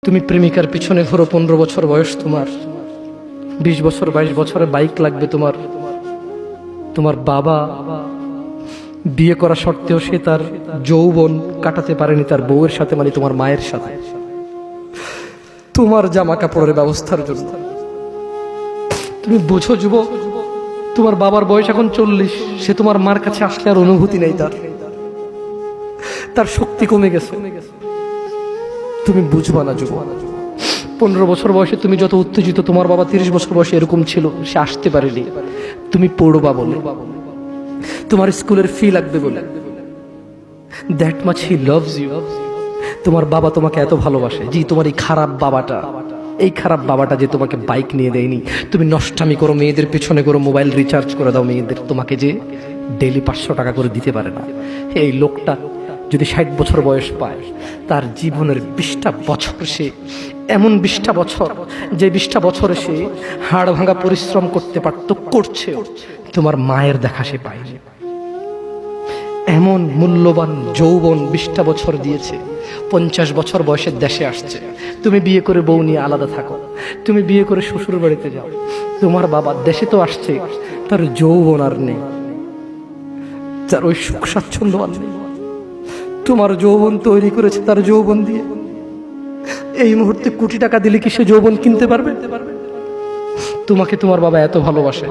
তুমি প্রেমিকার পিছনে ঘোরো, 15 বছর বয়স তোমার, 20 বছর 22 বছরে বাইক লাগবে তোমার। তোমার বাবা বিয়ে করা সত্ত্বেও সে তার যৌবন কাটাতে পারেনি তার বউয়ের সাথে, মানে তোমার মায়ের সাথে, তোমার জামা কাপড়ের ব্যবস্থার জন্য। তুমি বুঝো যুবক, তোমার বাবার বয়স এখন 40, সে তোমার মার কাছে আসলে আর অনুভূতি নেই, তার শক্তি কমে গেছে। তুমি বুঝবা না যুবক, 15 বছর বয়সে তুমি যত উত্তেজিত, তোমার বাবা 30 বছর বয়সে এরকম ছিল, সে আসতে পারেনি। তুমি পড়বা বলে, তোমার স্কুলের ফি লাগবে বলে, that much he loves you. তোমার বাবা তোমাকে এত ভালোবাসে। জি, তোমার এই খারাপ বাবাটা যে তোমাকে বাইক নিয়ে দেয়নি, তুমি নষ্টামি করো, মেয়েদের পেছনে করো, মোবাইল রিচার্জ করে দাও মেয়েদের, তোমাকে যে ডেইলি 500 টাকা করে দিতে পারে না। এই লোকটা যদি 60 বছর বয়স পায়, তার জীবনের 20টা বছর সে এমন 20টা বছর, যে 20টা বছরে সে হাড় ভাঙা পরিশ্রম করতে পারত, করছে, তোমার মায়ের দেখা সে পায়নি। এমন মূল্যবান যৌবন 20টা বছর দিয়েছে, 50 বছর বয়সের দেশে আসছে। তুমি বিয়ে করে বউ নিয়ে আলাদা থাকো, তুমি বিয়ে করে শ্বশুর বাড়িতে যাও। তোমার বাবা দেশে তো আসছে, তার যৌবন আর নেই, তার ওই সুখ স্বাচ্ছন্দ্য আর নেই। তোমার যৌবন তৈরি করেছে তার যৌবন দিয়ে। এই মুহূর্তে কোটি টাকা দিলে কি সে যৌবন কিনতে পারবে? তোমাকে তোমার বাবা এত ভালোবাসে।